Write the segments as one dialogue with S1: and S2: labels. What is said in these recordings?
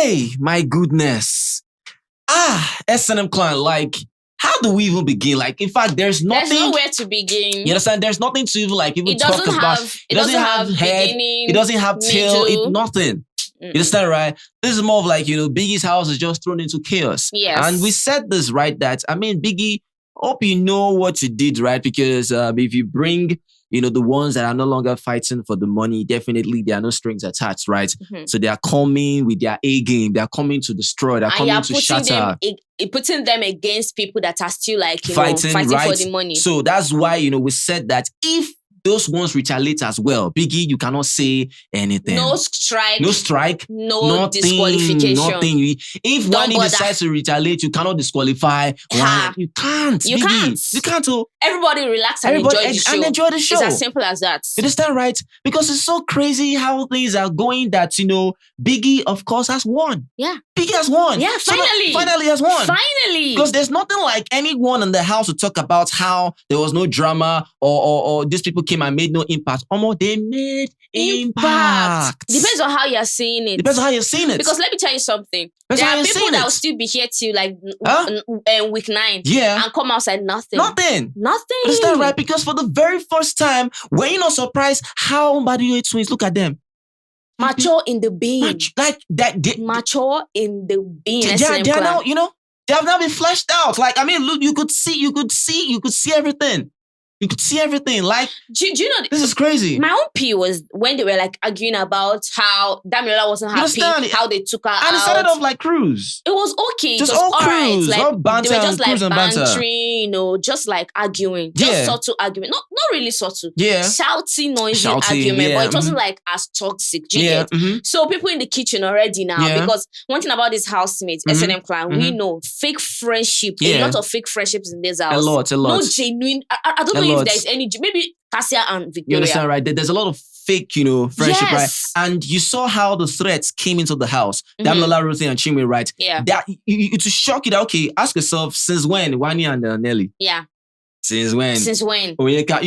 S1: Hey, my goodness. S&M clan, like, how do we even begin? Like, in fact, there's nothing.
S2: There's nowhere to begin.
S1: You understand? There's nothing to even
S2: It
S1: talk about.
S2: It doesn't have
S1: head.
S2: beginning,
S1: It doesn't have tail.
S2: middle.
S1: Nothing. You understand, right? This is more of like, Biggie's house is just thrown into chaos.
S2: Yes.
S1: And we said this, right? That, Biggie, hope you know what you did, right? Because if you bring, the ones that are no longer fighting for the money, definitely there are no strings attached, right? So they are coming with their A game. They are coming to destroy. They are coming to shatter.
S2: Putting them against people that are still like,
S1: fighting
S2: right? For the money.
S1: So that's why, we said that if those ones retaliate as well, Biggie, you cannot say anything.
S2: No strike.
S1: Nothing,
S2: disqualification.
S1: Nothing. If Wanni decides to retaliate, you cannot disqualify. You can't.
S2: You
S1: Biggie.
S2: can't.
S1: You can't.
S2: Everybody relax and enjoy the show. It's as simple as that.
S1: You understand, right? Because it's so crazy how things are going that, Biggie, of course, has won.
S2: Yeah.
S1: Biggie has won.
S2: Yeah, finally.
S1: Finally has won.
S2: Finally.
S1: Because there's nothing like anyone in the house to talk about how there was no drama or these people came and made no impact. They made impact.
S2: Depends on how you're seeing it. Because let me tell you something. There are people that will still be here till like week 9.
S1: Yeah.
S2: And come outside nothing.
S1: Nothing.
S2: Nothing.
S1: Is that right? Because for the very first time, were you not surprised how Mbadiwe twins, look at them.
S2: Mature in the bean.
S1: Like that.
S2: Mature in the bean.
S1: They are now, they have now been fleshed out. Like, look, you could see everything. You could see everything. Like,
S2: do you know
S1: this is crazy?
S2: My own pee was when they were like arguing about how Damilola wasn't happy, how they took her out.
S1: And it started off like cruise.
S2: It was okay.
S1: Just
S2: it was
S1: all cruise,
S2: right.
S1: all banter,
S2: they were just like
S1: bantering,
S2: just like arguing. Just subtle argument. Not really subtle.
S1: Yeah.
S2: Shouting, noisy argument. But it wasn't like as toxic. Do you get? So people in the kitchen already now, because one thing about this housemates, S&M clan, we know fake friendship. A lot of fake friendships in this house.
S1: A lot.
S2: No genuine. I don't know if there's any, maybe Cassia and Victoria.
S1: You understand, right? There's a lot of fake, friendship, right? And you saw how the threats came into the house. Damilola, Rhuthee, and Chinwe, right?
S2: Yeah.
S1: That to shock you that, okay, ask yourself, since when Wanni and Nelly?
S2: Yeah.
S1: Since when?
S2: Onyeka,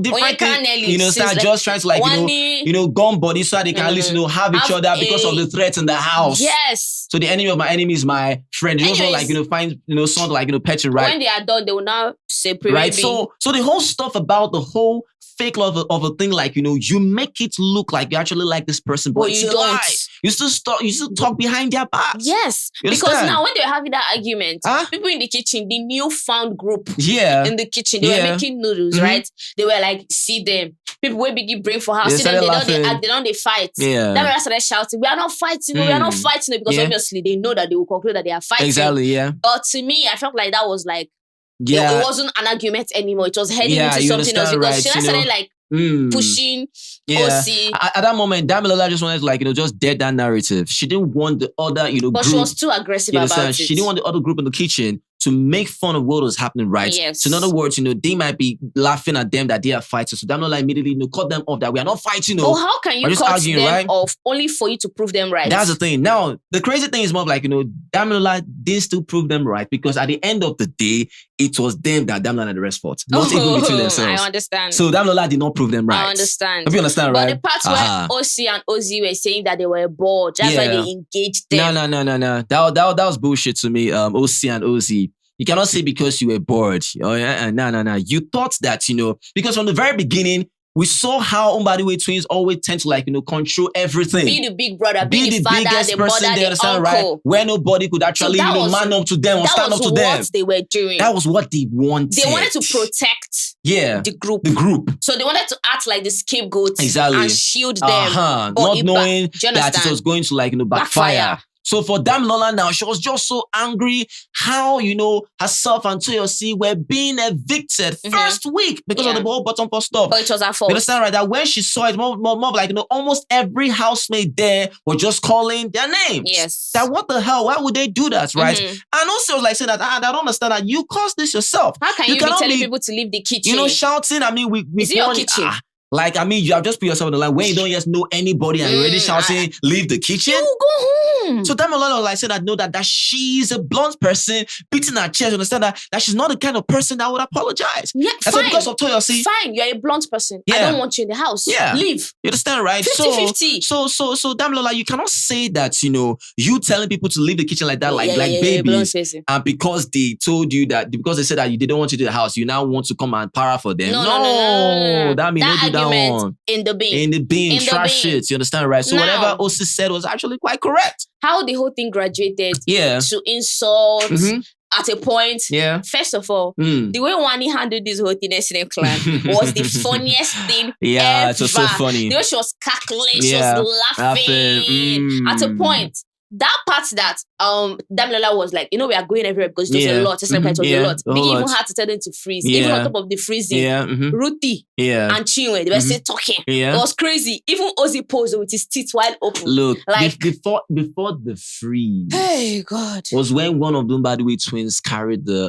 S1: different things, start just trying to Wanni, gum body so that they can at least, have each other because of the threats in the house.
S2: Yes.
S1: So the enemy of my enemy is my friend. You also find, something like, petting, right?
S2: When they are done, they will now separate.
S1: Right. So the whole stuff about the whole fake love of a thing, like, you make it look like you actually like this person, but
S2: you don't.
S1: You still talk behind their backs.
S2: Yes. Because now when they were having that argument, people in the kitchen, the newfound group in the kitchen, they were making noodles, right? They were like, see them. People will Biggie bring for house, see them, they fight.
S1: Yeah.
S2: Then we started shouting, we are not fighting, we are not fighting, because obviously they know that they will conclude that they are fighting.
S1: Exactly, yeah.
S2: But to me, I felt like that was like, it wasn't an argument anymore. It was heading into something else, because she started like pushing Ocee.
S1: At that moment, Damilola just wanted to just dead that narrative. She didn't want the other,
S2: but
S1: group.
S2: She was too aggressive about it.
S1: She didn't want the other group in the kitchen to make fun of what was happening, right?
S2: Yes.
S1: So in other words, they might be laughing at them that they are fighting. So Damilola immediately cut them off that we are not fighting.
S2: Oh, how can you cut them off only for you to prove them right?
S1: That's the thing. Now, the crazy thing is more like, Damilola did still prove them right, because at the end of the day, it was them that Damilola and the rest fought. Not even between themselves.
S2: I understand.
S1: So Damilola did not prove them right.
S2: I understand.
S1: If you understand, right?
S2: But the parts where Ocee and Ozee were saying that they were bored, that's why they engaged them.
S1: No. That was bullshit to me, Ocee and Ozee. You cannot say because you were bored. No. You thought that, because from the very beginning, we saw how Mbadiwe twins always tend to control everything.
S2: Be the big brother, be the father,
S1: biggest
S2: the
S1: person,
S2: mother,
S1: they understand, right? Where nobody could actually man up to them or stand up to them.
S2: That was what they were doing.
S1: That was what they wanted.
S2: They wanted to protect the group. So they wanted to act like the scapegoat and shield them.
S1: Not knowing that it was going to backfire. So for Damilola now, she was just so angry how, herself and Ocee were being evicted first week because of the whole bottom for stuff.
S2: But it was her fault.
S1: You understand, right? That when she saw it, more like, almost every housemate there was just calling their names.
S2: Yes.
S1: That what the hell? Why would they do that, right? And also was like saying that, I don't understand that you caused this yourself.
S2: How can you be telling people to leave the kitchen?
S1: Shouting,
S2: is it your kitchen?
S1: Like, I mean, you have just put yourself on the line when you don't just know anybody and you're already shouting, leave the kitchen.
S2: You go home.
S1: So Damilola like said that know that she's a blunt person, beating her chest, understand that she's not the kind of person that would apologize.
S2: Yeah,
S1: fine. So because of Toyosi.
S2: Fine, you're a blunt person. I don't want you in the house.
S1: Yeah.
S2: Leave.
S1: You understand, right?
S2: 50-50.
S1: So Damilola, you cannot say that, you telling people to leave the kitchen like that, like babies. And because they told you that, because they said that they don't want you to the house, you now want to come and para for them. No. That means don't do that one.
S2: In the bin.
S1: In the bin. Trash shit. You understand, right? So whatever Ocee said was actually quite correct.
S2: How the whole thing graduated to insults at a point.
S1: Yeah.
S2: First of all, the way Wanni handled this whole thing in clan was the funniest thing ever.
S1: It was so funny.
S2: The way she was cackling, she was laughing. At a point, that part that Damilola was like, we are going everywhere because it was a lot. It was a lot. Biggie even had to tell them to freeze. Even on top of the freezing, Rhuthee and Chinwe, they were still talking. It was crazy. Even Ozee posed with his teeth wide open.
S1: Look, like before the freeze,
S2: hey God,
S1: was when one of the by the way twins carried the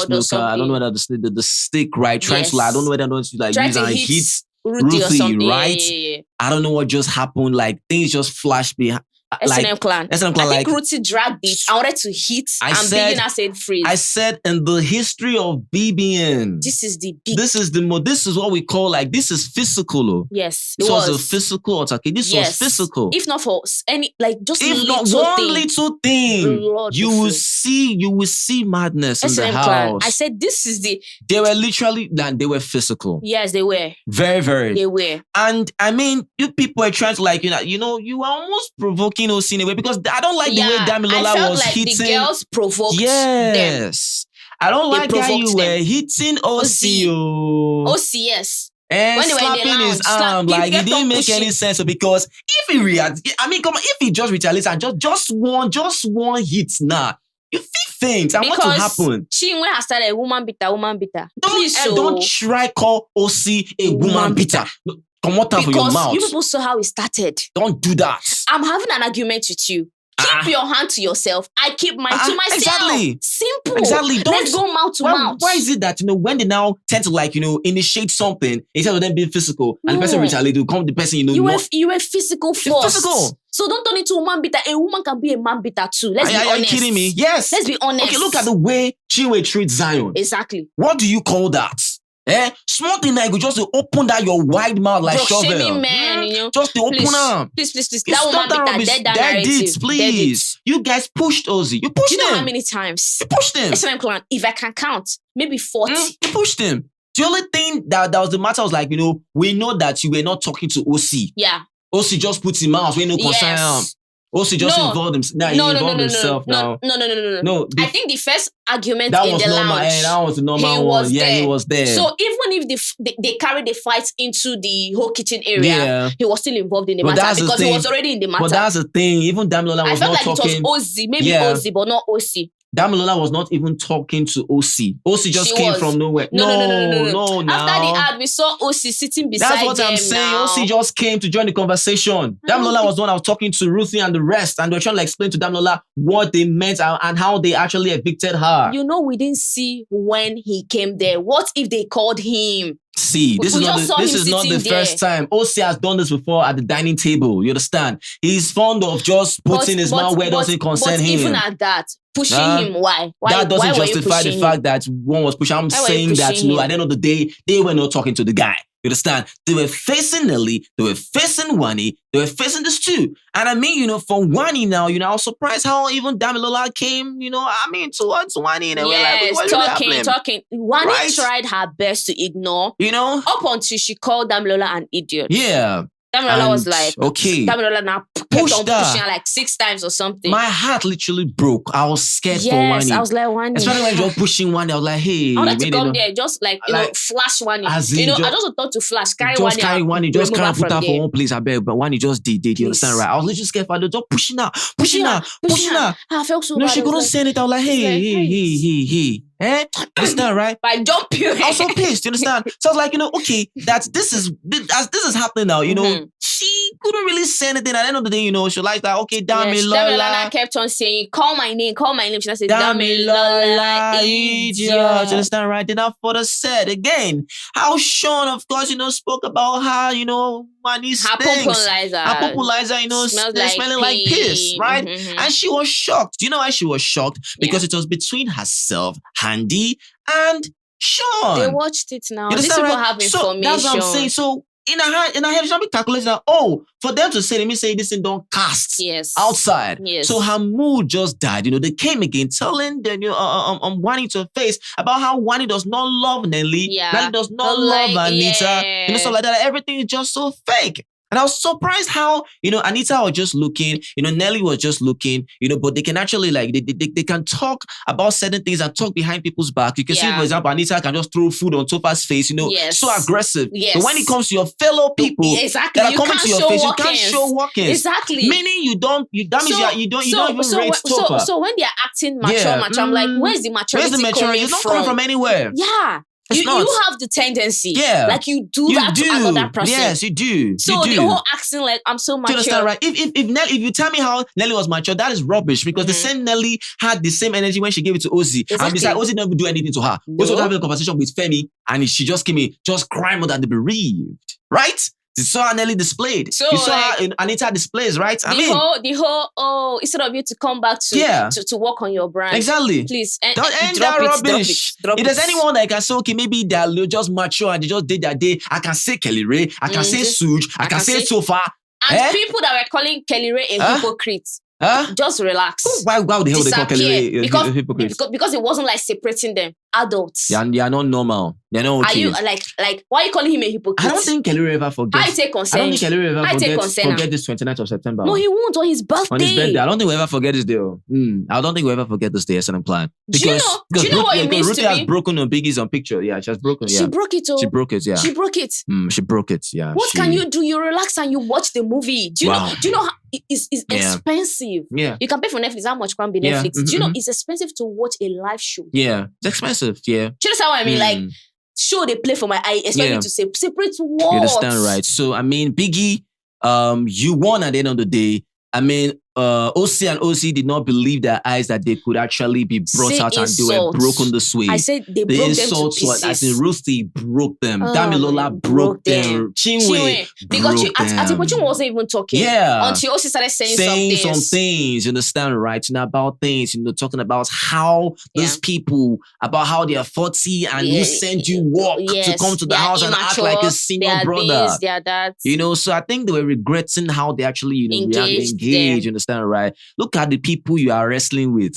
S1: snooker. I don't know whether the stick, right? Trying to, I don't know whether to use and hit
S2: Rhuthee or something.
S1: Right? Yeah. I don't know what just happened. Like things just flashed behind.
S2: S&M clan. I think Rhuthee dragged it. I wanted to hit and Biggie said freeze.
S1: I said in the history of BBN,
S2: this is
S1: what we call this is physical.
S2: Yes,
S1: this was a physical altercation. This was physical.
S2: If not for any just
S1: if not one little thing, you will see madness in the house. Clan.
S2: I said this is
S1: they were literally they were physical.
S2: Yes, they were.
S1: Very, very.
S2: They were.
S1: And I mean, you people were trying to you are almost provoking Ocee in a way because I don't like the way Damilola was hitting.
S2: The girls provoked them.
S1: I don't like how you were hitting Ocee.
S2: Ocee, yes.
S1: And
S2: when
S1: slapping his arm, it didn't make any sense because if he reacts, if he just retaliates and just one hit now, you feel things and what will happen?
S2: Chinwe has started a woman beater.
S1: Don't try call Ocee a woman beater. Come out from your mouth.
S2: You people saw how it started.
S1: Don't do that.
S2: I'm having an argument with you. Keep your hand to yourself. I keep mine to myself.
S1: Exactly.
S2: Simple.
S1: Exactly.
S2: Let's go mouth to mouth.
S1: Why is it that when they now tend to initiate something instead of them being physical and the person retaliate to come the person you
S2: were physical first. Physical. So don't turn into a man beater. A woman can be a man beater too. Let's be honest. Are you kidding
S1: me? Yes.
S2: Let's be honest.
S1: Okay, look at the way Chinwe treats Zion.
S2: Exactly.
S1: What do you call that? Small thing you just to open that your wide mouth like shovel.
S2: Man,
S1: just to open up.
S2: Please. That woman be dead narrative.
S1: Please. You guys pushed Ocee. You pushed him.
S2: Do you know how many times?
S1: You pushed him.
S2: If I can count, maybe 40.
S1: You pushed him. The only thing that was the matter was we know that you were not talking to Ocee.
S2: Yeah.
S1: Ocee just puts him out. We no concern. Ocee just involved himself. No.
S2: I think the first argument in the lounge.
S1: That was the normal one. He was there.
S2: So even if they carried the fight into the whole kitchen area, he was still involved in the matter because he was already in the matter.
S1: But that's the thing. Even Damilola was not talking.
S2: I felt like it was Ozee, maybe Ozee, but not Ocee.
S1: Damilola was not even talking to Ocee. Ocee just came from nowhere. No.
S2: After the ad, we saw Ocee sitting beside them.
S1: That's what I'm saying. Ocee just came to join the conversation. Damilola was the one I was talking to Rhuthee and the rest, and they were trying to explain to Damilola what they meant and how they actually evicted her.
S2: We didn't see when he came there. What if they called him?
S1: See, this is not the first time. Ocee has done this before at the dining table. You understand? He's fond of just putting his mouth where it doesn't concern him.
S2: Even at that, pushing him, why?
S1: That doesn't justify the fact that one was pushing. I'm saying that at the end of the day, they were not talking to the guy. You understand? They were facing Nelly, they were facing Wanni, they were facing the stew. And I mean, for Wanni now, I was surprised how even Damilola came, towards Wanni. And
S2: yes, talking. Wanni tried her best to ignore, up until she called Damilola an idiot.
S1: Yeah.
S2: Damilola was like,
S1: okay.
S2: Damilola now kept on pushing her like 6 times or something.
S1: My heart literally broke. I was scared for Wanni.
S2: Yes, I was like, Wanni.
S1: Especially when you were pushing Wanni, I was like, hey.
S2: I wanted to come there, just flash Wanni. I just thought to flash, carry Wanni.
S1: Just can't put her for one place, I bet. But Wanni just did, you understand, right? I was literally scared for her, just pushing her.
S2: I felt so bad.
S1: No, she couldn't say anything. I was like, hey. Understand, right?
S2: But I jump you.
S1: I was so pissed, you understand? So I was like, okay, this is happening now, She couldn't really say anything. At the end of the day, she liked that. Okay, Damilola.
S2: Damilola kept on saying, call my name. She said, Damilola, idiot.
S1: You understand, right? Then I further said again how Sean, of course, spoke about how, Wanni stinks. Her popularizer, smelling like piss, right? And she was shocked. Do you know why she was shocked? Because it was between herself, Handy, and Sean.
S2: They watched it now. These people have information.
S1: So that's what I'm saying. So in her head, she'll be calculating that, for them to say, let me say this thing don't cast outside.
S2: Yes.
S1: So her mood just died. They came again telling Wanni to her face about how Wanni does not love Nelly.
S2: Yeah.
S1: Nelly does not love Anita. Stuff like that. Everything is just so fake. And I was surprised how, Anita was just looking, Nelly was just looking, but they can actually they can talk about certain things and talk behind people's back. You can see, for example, Anita can just throw food on Topher's face, so aggressive.
S2: Yes.
S1: But when it comes to your fellow people that are coming to your face, you can't show walk-ins.
S2: Exactly.
S1: Meaning that means you don't even rate Topher.
S2: So when they're acting mature, I'm like, where's the maturity coming
S1: It's not coming from anywhere.
S2: Yeah. You have the tendency.
S1: Yeah.
S2: Like you do that to another person.
S1: Yes, you do.
S2: So the whole acting like I'm so mature.
S1: Do you understand, right? If you tell me how Nelly was mature, that is rubbish because the same Nelly had the same energy when she gave it to Ozee. Exactly. And besides, Ozee never do anything to her. No. Ozee was having a conversation with Fairme and she just came in, just crying more than the bereaved. Right? You saw how Nelly displayed. So, you saw how Anita displays, right?
S2: The whole instead of you to come back to work on your brand.
S1: Exactly.
S2: Please.
S1: Don't end that rubbish. If there's anyone that can say, okay, maybe they're just mature and they just did their day, I can say Kelly Ray, I can say Sooj, I can say Topher.
S2: And people that were calling Kelly Ray a hypocrite. Just relax.
S1: Why the hell they call Kelly Ray a hypocrite?
S2: Because it wasn't like separating them. Adults.
S1: They are not normal. They're not okay.
S2: Are you like why are you calling him a hypocrite?
S1: I don't think Kelly Ray ever forgets.
S2: I take concern.
S1: I don't think Kelly Ray ever forget this 29th of September.
S2: No, he won't on his birthday.
S1: On his birthday. I don't think we'll ever forget this day. I don't think we'll ever forget this day as an plan.
S2: Do you know what it means
S1: Rhuthee
S2: to be?
S1: has broken on Biggies on picture. Yeah, she has broken. Yeah.
S2: She broke it.
S1: She broke it. Yeah.
S2: She broke it.
S1: She broke it. Yeah.
S2: What can you do? You relax and you watch the movie. Do you know how it's expensive?
S1: Yeah.
S2: You can pay for Netflix. How much can be Netflix? Do you know it's expensive to watch a live show?
S1: Yeah. It's expensive. Yeah.
S2: Do you understand what I mean? Like, show they play for my eye, especially to say separate words.
S1: You understand, right? So, Biggie, you won at the end of the day. Ocee and Ozee did not believe their eyes that they could actually be brought out and they were broken this way.
S2: I said they broke insults them to pieces.
S1: As in Rhuthee broke them. Damilola broke them. Chinwe
S2: because Altercation wasn't even talking.
S1: Yeah.
S2: Until Ocee started saying
S1: some things. You understand, right? About things, talking about how these people, about how they are 40 and who sent you work to come to the house and act like a senior brother.
S2: They are that.
S1: So I think they were regretting how they actually engaged. You understand, right? Look at the people you are wrestling with.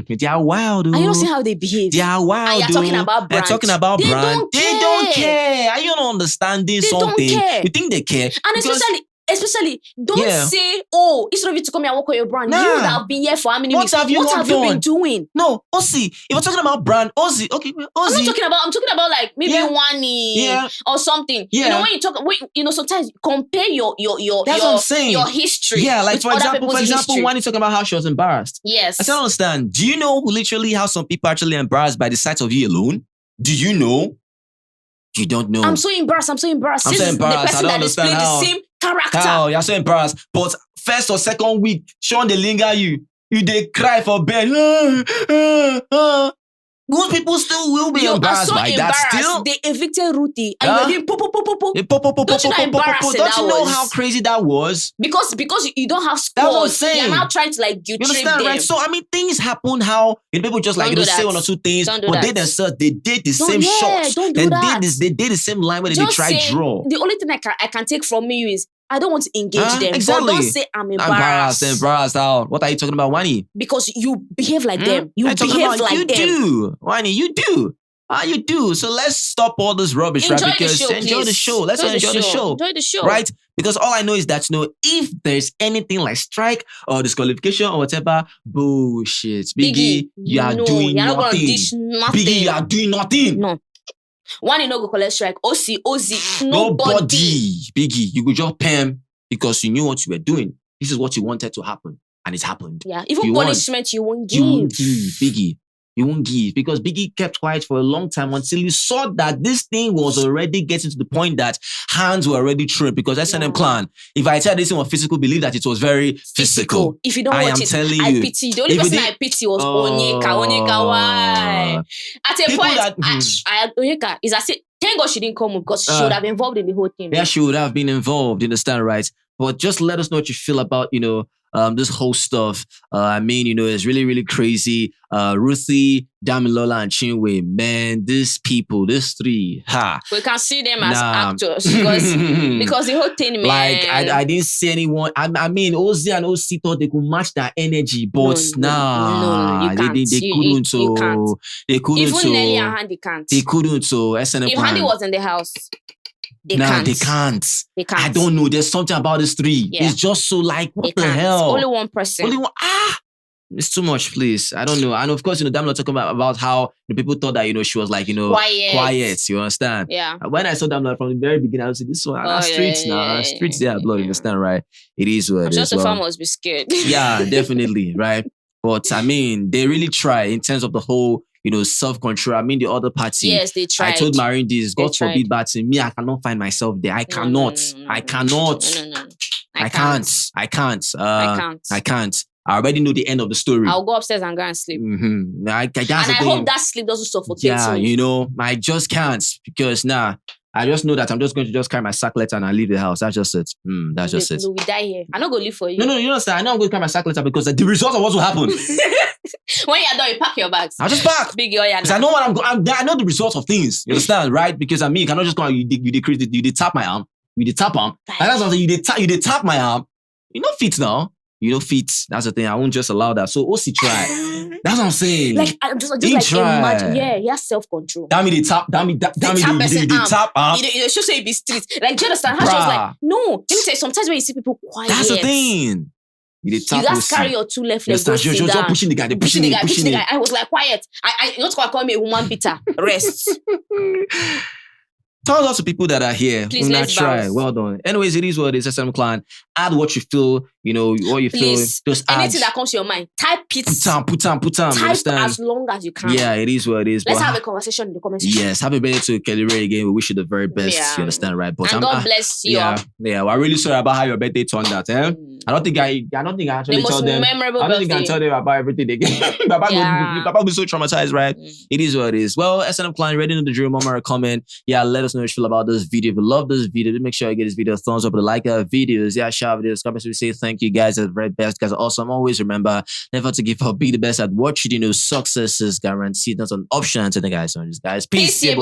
S1: They are wild.
S2: And you don't see how they behave.
S1: They are wild.
S2: And you're talking about brand.
S1: They're talking about brand. They don't care. Are you not understanding something?
S2: Don't care.
S1: You think they care?
S2: And especially, don't say, instead of you to come here and work on your brand, you would have been here for how many weeks? What have you been doing?
S1: No, Ocee, if we're talking about brand, Ocee, okay, Ocee.
S2: I'm talking about like maybe Wanni or something.
S1: Yeah.
S2: When you talk, sometimes compare your
S1: that's what I'm saying.
S2: Your history.
S1: Yeah, like for example, Wanni talking about how she was embarrassed.
S2: Yes.
S1: I don't understand. Do you know literally how some people are actually embarrassed by the sight of you alone? Do you know? You don't know.
S2: I'm so embarrassed.
S1: I'm so embarrassed. I don't understand how.
S2: The same character.
S1: How? You're so embarrassed. But first or second week, Sean they linger you. They cry for bed. Most people still will be embarrassed by that still.
S2: They evicted Rhuthee and you were doing Don't you know embarrassing
S1: Don't you know how crazy that was?
S2: Because you don't have scores. You're now trying to you
S1: understand,
S2: them.
S1: Right? So things happen how people just say one or two things, but they themselves they did the same shots. They did the same line where they tried draw.
S2: The only thing I can take from you is I don't want to engage them. Exactly. But don't say I'm embarrassed.
S1: Embarrassed how? What are you talking about, Wanni?
S2: Because you behave like them. You behave like
S1: you
S2: them.
S1: You do. Wanni, you do. You do. So let's stop all this rubbish, right? Because enjoy the show. Let's enjoy the show.
S2: Enjoy the show.
S1: Right? Because all I know is that, if there's anything like strike or disqualification or whatever, bullshit. Biggie, you are doing nothing. Biggie, you are doing nothing.
S2: No. Wanni no go collect strike. Ozee,
S1: nobody. Biggie, you go just pam because you knew what you were doing. This is what you wanted to happen, and it happened.
S2: Yeah, even punishment you won't give.
S1: Biggie. He won't give because Biggie kept quiet for a long time until he saw that this thing was already getting to the point that hands were already tripped because SNM clan, if I tell this thing was physical, believe that it was very physical.
S2: If you don't watch it, I pity. The only person I pity was Onyeka. Why? At a point, Onyeka is as if, thank God she didn't come because she would have been involved in the whole thing.
S1: Yeah, she would have been involved, you understand, right? But just let us know what you feel about, this whole stuff. I mean, it's really, really crazy. Rhuthee, Damilola, and Chinwe, man, these people, these three,
S2: we can see them as actors because the whole thing, man.
S1: Like, I didn't see anyone. I mean, Ozee and Ocee thought they could match that energy, but
S2: no, you can't.
S1: They couldn't.
S2: You can't.
S1: They couldn't.
S2: Even Nelly and Handy can't.
S1: They couldn't. So SNM.
S2: If Handy was in the house. They can't.
S1: They can't. I don't know. There's something about these three. Yeah. It's just so like, what the hell?
S2: Only one person.
S1: Only one. It's too much, please. I don't know. And of course, Damilola talking about how the people thought that, she was like, quiet. You understand?
S2: Yeah.
S1: When I saw Damilola from the very beginning, I was like, this one, streets now. Streets, they are blood. You understand, right? It is what it is.
S2: Just the farm must be scared.
S1: Yeah, definitely, right? But I mean, they really try in terms of the whole, self-control. I mean, the other party.
S2: Yes, they tried.
S1: I told Marine this, God forbid, but to me, I cannot find myself there. I cannot. I cannot.
S2: No.
S1: I can't. I can't. I already know the end of the story.
S2: I'll go upstairs and go and sleep.
S1: Mm-hmm.
S2: I hope that sleep doesn't suffocate
S1: you. I just can't because I just know that I'm just going to just carry my sack letter and I leave the house. That's just it. That's just it.
S2: No, we die here. I'm not going to leave for you.
S1: No, you understand? I know I'm going to carry my sack letter because the result of what will happen.
S2: When you're done, you pack your bags.
S1: I'll just pack.
S2: Biggie,
S1: because I know what I know the result of things. You understand, right? Because you cannot just go and you tap my arm. You tap arm. And that's what I'm saying. You tap my arm. You know fit now. You know fit. That's the thing. I won't just allow that. So Ocee try. That's what I'm saying.
S2: Like I'm just like imagine. Yeah, he has self-control.
S1: Damn me, tap arm.
S2: You should say be street. Like, do you understand? How she was like, no. Let me tell you, sometimes when you see people quiet.
S1: That's the thing.
S2: You just carry your two left legs.
S1: You're pushing the guy. Pushing the guy.
S2: I was like, quiet. You're not going to call me a woman beater. Rest.
S1: Tell us to people that are here.
S2: Please, let's
S1: try. Well done. Anyways, it is what it is. SNM clan. Add what you feel. What you feel. Just add.
S2: Anything that comes to your mind. Type it.
S1: Put on.
S2: Type as long as you can.
S1: Yeah, it is what it is.
S2: Let's have a conversation in the comment section.
S1: Yes, happy birthday to Kelly Ray again. We wish you the very best. Yeah. You understand, right? But
S2: God bless you.
S1: Yeah. Well, I'm really sorry about how your birthday turned out. I don't think I actually tell them.
S2: Memorable
S1: I don't think I tell them about everything again. Papa will be so traumatized, right? It is what it is. Well, SNM clan, ready to the drill. Mama, comment. Yeah, let us know what you feel about this video. If you love this video, make sure you give this video a thumbs up and like our videos. Yeah, share videos. Comments. We say thank you guys. Are the very best. Guys are awesome. Always remember never to give up. Be the best at what you do. Success is guaranteed, not an option. And guys, peace.
S2: Peace.